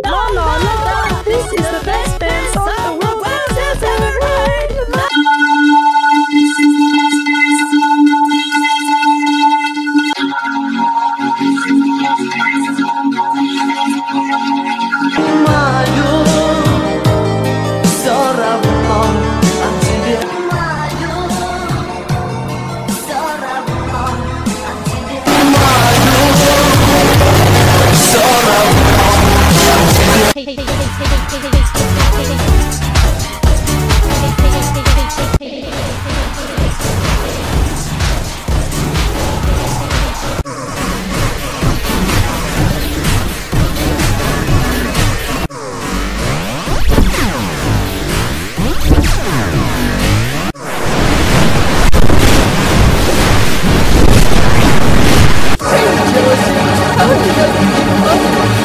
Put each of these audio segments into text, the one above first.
La la la! This is the best dance song the world has ever heard! Maju, seorang bom, anjir. Maju, seorang bom, anjir. Maju, seorang bom, anjir.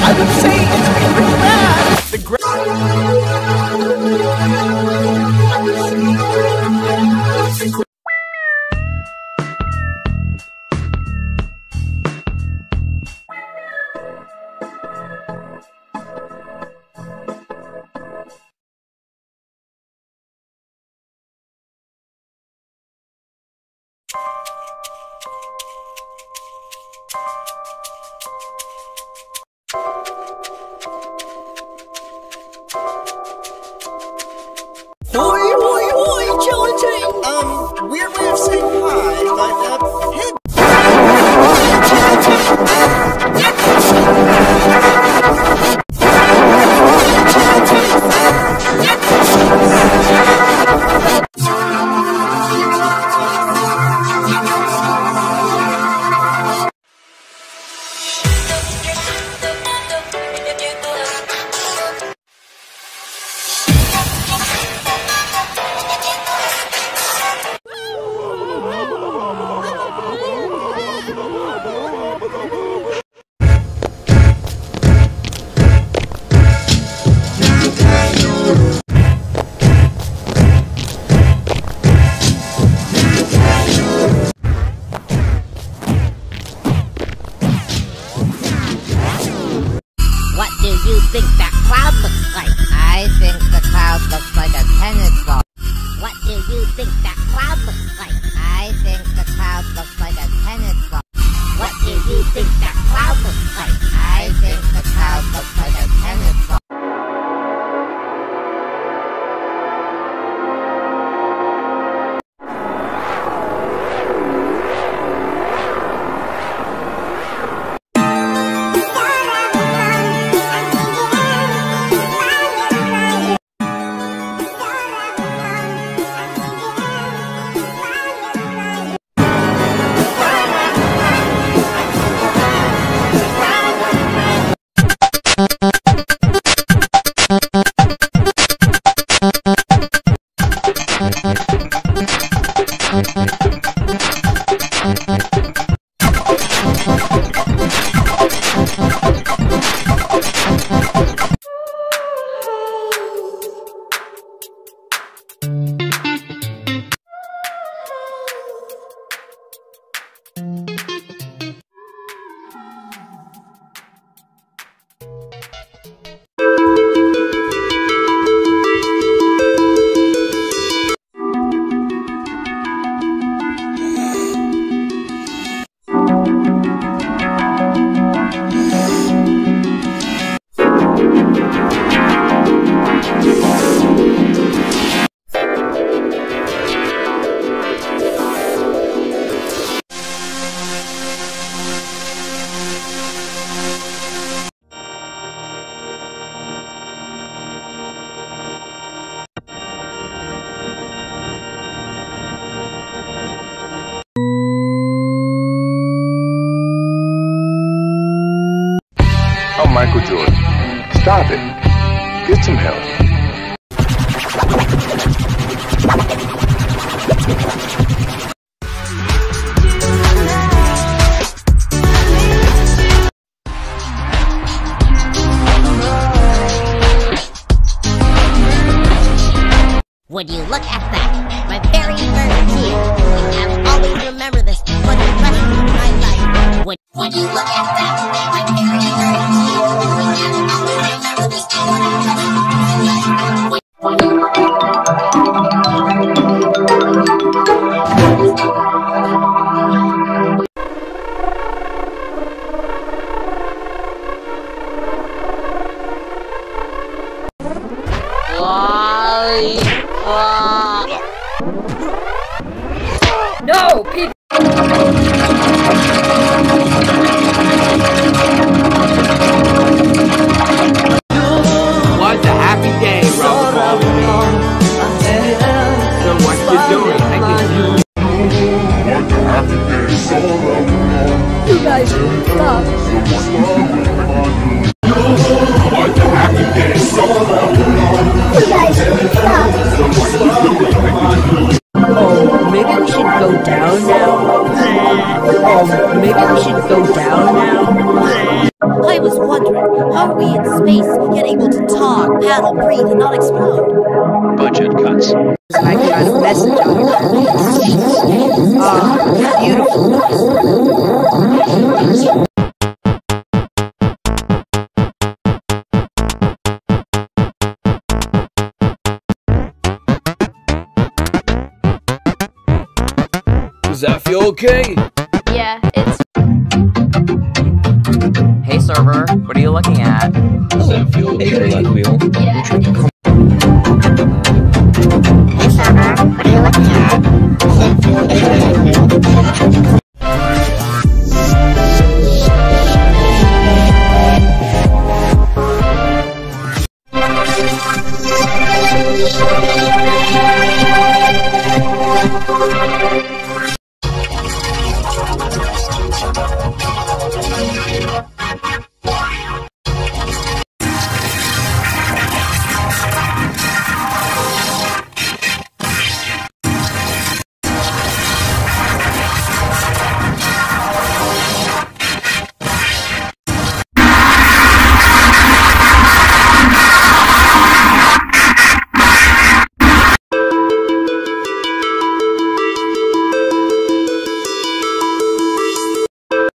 I would say it's pretty bad. Hoi, hoi, hoi, challenging! Weird way of saying hi, but, head. What do you think that cloud looks like? I think the cloud looks like a tennis ball. What do you think that cloud looks like? I think the cloud looks like a tennis ball. What do you think that cloud looks like? I think the cloud looks like a tennis ball. Michael Jordan. Stop it. Get some help. Would you look at that? My very first year. I'll always remember this for the rest of my life. When you look at that, my very first year. I'll always remember this for the rest of my life. No, people. What a happy day, Robert. So what you doing? I can do. What a happy day, You guys should stop. what a happy day, You guys should stop. Oh, maybe we should go down now. Oh, maybe we should go down now. I was wondering, how are we in space, yet able to talk, paddle, breathe, and not explode? Budget cuts. I got a message on it. Ah, beautiful. Does that feel okay? Yeah, it's Hey server, what are you looking at? Does that feel okay? yeah, it's